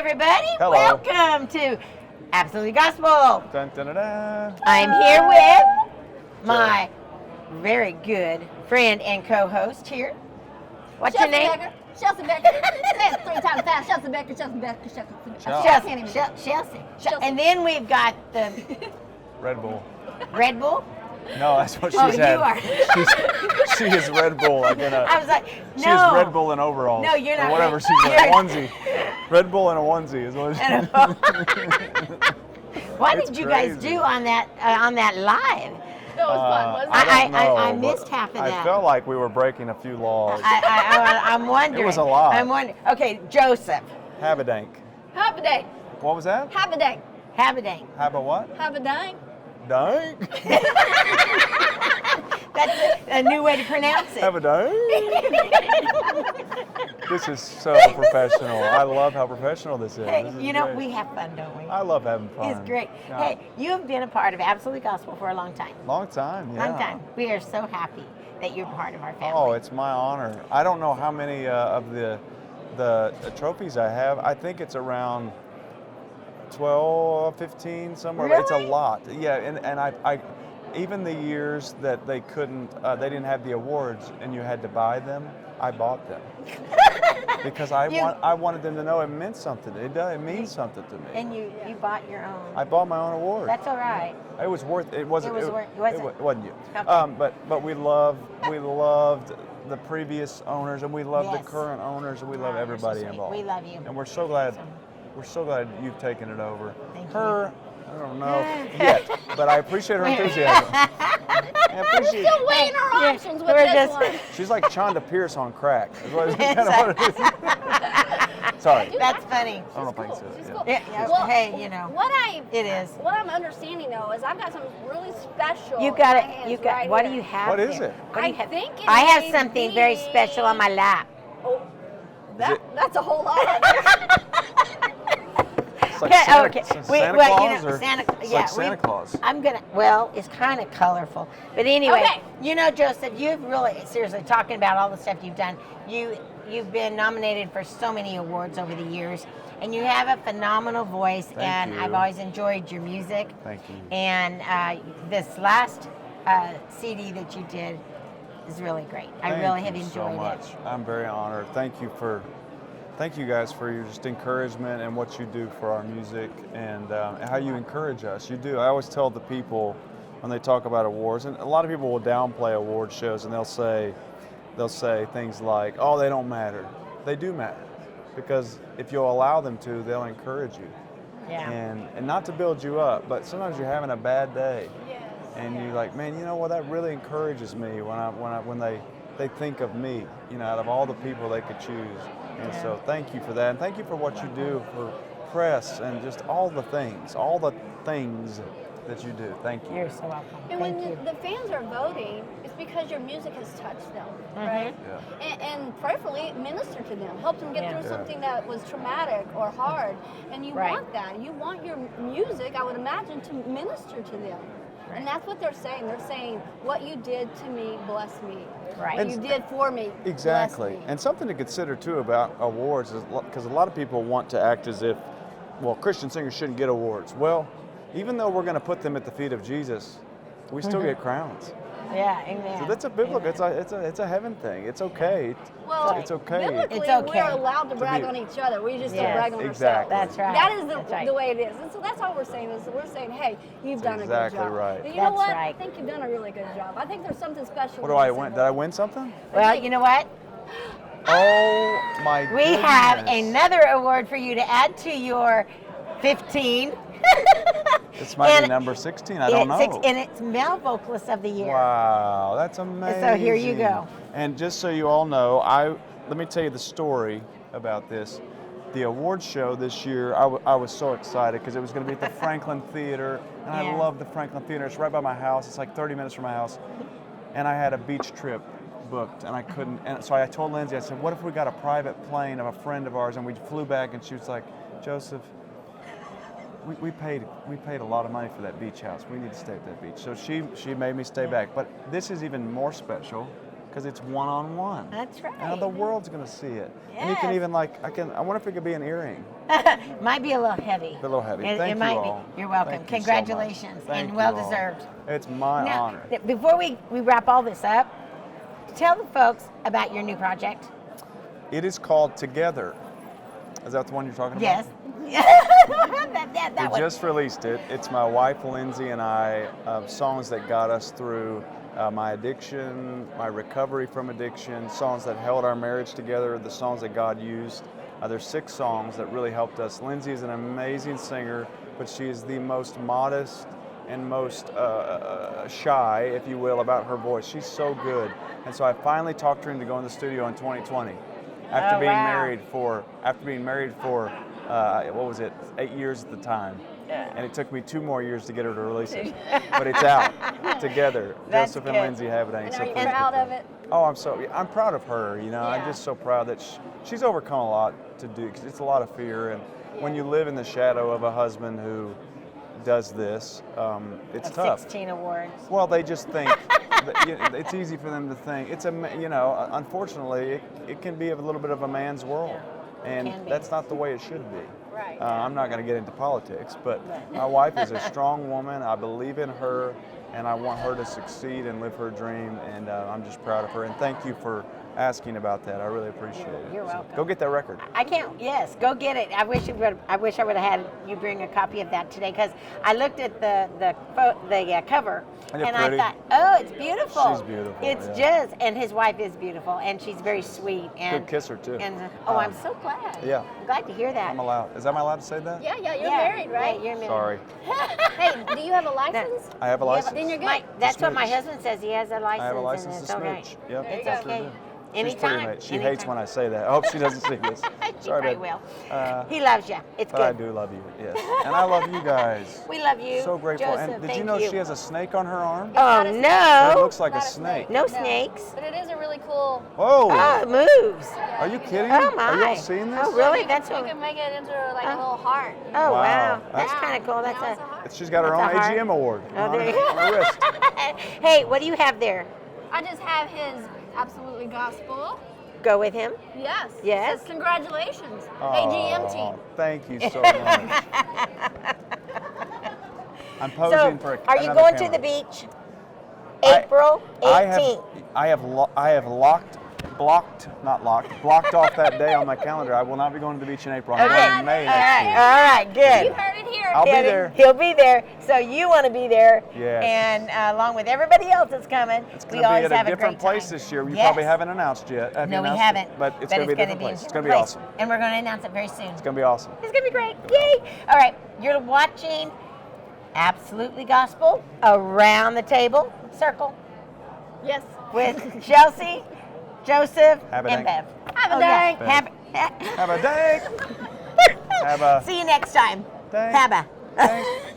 everybody. Hello. Welcome to Absolutely Gospel. Dun, dun, dun, dun. I'm here with my very good friend and co-host here. What's your name? Shelsea Becker. Say it 3 times fast. Shelsea Becker, Shelsea Becker, Chelsea. And then we've got the Red Bull. Red Bull. No, that's what she Oh, said. you are. She is Red Bull. Like in a, I was like, no. She is Red Bull in overalls. No, you're not. Or whatever she's in a onesie. Red Bull in a onesie is what she What It's did you guys crazy. do on that live? That was fun, wasn't it? I don't know, I but missed half of that. I felt like we were breaking a few laws. I'm wondering. It was a lot. I'm wondering. Okay, Joseph Habedank. Habedank. What was that? Habedank. Habedank. Have a what? Habedank. Dank? That's a new way to pronounce it. Habedank? This is so professional. I love how professional this is. Hey, This is you know, great. we have fun, don't we? I love having fun. It's great. Yeah. Hey, you have been a part of Absolutely Gospel for a long time. Long time, yeah. Long time. We are so happy that you're part of our family. Oh, it's my honor. I don't know how many of the trophies I have. I think it's around 12, 15, somewhere. It's a Really? lot. Yeah, and I even the years that they couldn't, they didn't have the awards and you had to buy them, I bought them. Because I wanted them to know it meant something. It means something to me. And you bought your own. I bought my own award. That's all right. It was worth. It wasn't. It wasn't you. Okay. But we loved the previous owners, and we love the Yes. current owners, and we love Oh, you're everybody so sweet. involved. We love you. And we're so glad. Awesome. We're so glad you've taken it over. Thank you. Her, I don't know yet, but I appreciate her enthusiasm. I appreciate. Still weighing our Yeah, options with we're this just- one. She's like Chonda Pierce on crack. Is what, kind of what it is. Sorry. That's funny. I don't know if I can She's say cool. She's it. cool. Yeah. Yeah, Well, hey, you know. It is. What I'm understanding though is I've got something really special. You got in my it. hands You got. right What here. do you have? What is there? it? What do you I have? think it I have may something very be- special on my lap. Oh, it- that's a whole lot. It's like Okay, Santa, okay. Santa Well, Claus, you know, or Santa. it's Yeah, like Santa Claus. I'm gonna. Well, it's kind of colorful, but anyway. Okay. You know, Joseph, you've really seriously talking about all the stuff you've done. You've been nominated for so many awards over the years, and you have a phenomenal voice. Thank and you. I've always enjoyed your music. Thank you. And this last CD that you did is really great. I really have Thank you enjoyed so much. it. I'm very honored. Thank you guys for your just encouragement and what you do for our music and how you encourage us. You do. I always tell the people when they talk about awards, and a lot of people will downplay award shows, and they'll say things like, "Oh, they don't matter." They do matter, because if you'll allow them to, they'll encourage you. Yeah. And not to build you up, but sometimes you're having a bad day. And you're like, man, you know what? That really encourages me when they think of me, you know, out of all the people they could choose. And so thank you for that, and thank you for what you do for press and just all the things that you do. Thank you. You're so welcome. And Thank when you. the fans are voting, it's because your music has touched them, Mm-hmm. right? Yeah. And prayerfully minister to them, help them get Yeah. through Yeah. something that was traumatic or hard. And you Right. want that. You want your music, I would imagine, to minister to them. And that's what they're saying. They're saying, what you did to me, bless me. Right. What you did for me, Exactly. bless me. And something to consider too about awards is because a lot of people want to act as if, well, Christian singers shouldn't get awards. Well, even though we're going to put them at the feet of Jesus, we still get crowns. Yeah, amen. So that's a biblical. Amen. It's a heaven thing. It's okay. Well, it's okay. biblically, It's okay. we're allowed to brag be- on each other. We just Yes, don't brag on exactly. ourselves. That's right. That is That's right. the way it is. And so that's all we're saying is we're saying, hey, you've done a exactly good job. right. And you That's know what? right. I think you've done a really good job. I think there's something special. What do with I this win? award. Did I win something? Well, you know what? Oh my We goodness. have another award for you to add to your 15. This might be And number 16. I don't know. And it's Male Vocalist of the Year. Wow, that's amazing. So here you go. And just so you all know, let me tell you the story about this. The award show this year, I was so excited because it was going to be at the Franklin Theater, and Yeah. I love the Franklin Theater. It's right by my house. It's like 30 minutes from my house, and I had a beach trip booked, and I couldn't. And so I told Lindsay, I said, "What if we got a private plane of a friend of ours?" And we flew back, and she was like, "Joseph, we paid a lot of money for that beach house. We need to stay at that beach." So she made me stay back. But this is even more special because it's one-on-one. That's right. Now the world's going to see it. And you can Yes. even I wonder if it could be an earring. Might be a little heavy. A little heavy. It, Thank it you might all. be. You're welcome. Thank you so much. Congratulations, Thank and you well all. deserved. It's my Now, honor. before we wrap all this up, tell the folks about your new project. It is called Together. Is that the one you're talking about? Yes. that We one. just released it. It's my wife Lindsay and I, songs that got us through my addiction, my recovery from addiction, songs that held our marriage together, the songs that God used. There's 6 songs that really helped us. Lindsay is an amazing singer, but she is the most modest and most shy, if you will, about her voice. She's so good. And so I finally talked her into going to the studio in 2020. After being married for what was it, 8 years at the time. And it took me 2 more years to get her to release it. But it's out, Together. That's Joseph good. and Lindsay Habedank. And So are you please proud get of that. it? Oh, I'm proud of her. I'm Yeah. just so proud that she's overcome a lot to do, because it's a lot of fear. And when you live in the shadow of a husband who does this, it's Of tough. 16 awards. Well, they just think that, it's easy for them to think unfortunately, it can be a little bit of a man's world, and can be. that's not the way it should be. Right. I'm not going to get into politics, but my wife is a strong woman. I believe in her, and I want her to succeed and live her dream, and I'm just proud of her. And thank you for asking about that. I really appreciate it. You're So, welcome. go get that record. I can't. Yes, go get it. I wish I would have had you bring a copy of that today, because I looked at the cover Isn't it and pretty? I thought, oh, it's beautiful. She's beautiful, It's yeah. just, and his wife is beautiful, and she's very sweet. And Good kisser too. And I'm so glad. Yeah. I'm glad to hear that. Am I allowed to say that? Yeah, you're Yeah, married, right? Yeah, you're married. Sorry. Hey, do you have a license? I have a license. Then you're good. That's what my smooch. husband says. He has a license. I have a and license it's to all right. smooch. Yep. There you It's go. okay. She's pretty Anytime. amazing. She hates when I say that. I hope she doesn't see this. She Sorry, probably babe. will. He loves you. It's But good. I do love you, yes. And I love you guys. We love you. So grateful. Joseph, And did thank you know she has a snake on her arm? Oh not a snake. It no! looks like a Not snake. No snakes. But it is a really cool. Whoa! Oh, it moves. Are you kidding? Oh my! Are you all seeing this? Oh really? You That's can, what. you can make it into like a little heart. Oh wow! Wow. That's Yeah. kind of cool. That's Now it's a. heart. She's got her That's own a heart. AGM award Oh, on there you her wrist. Hey, what do you have there? I just have his Absolutely Gospel. Go with him. Yes. Yes. It says, congratulations, AGM Oh, team. thank you so much. I'm posing So, for are you another going camera. to the beach? I- April 18th. I have blocked off that day on my calendar. I will not be going to the beach in April. I'm Okay. going in May All next right. year. All right. Good. You heard it here. I'll be there. He'll be there. So you want to be there. Yes. And along with everybody else that's coming, It's we going to always be at have a different great place time. this year. You Yes. probably haven't announced yet. Have you No, we announced haven't. it? But it's going to be a different gonna place. It's going to be place. awesome. And we're going to announce it very soon. It's going to be awesome. It's going to be great. Yay! All right. You're watching Absolutely Gospel Around the Table Circle Yes. with Shelsea, Joseph, Habedank. and Bev. Habedank. Oh, yeah. Have a day. Have a See you next time. Thanks. Habba. Thanks.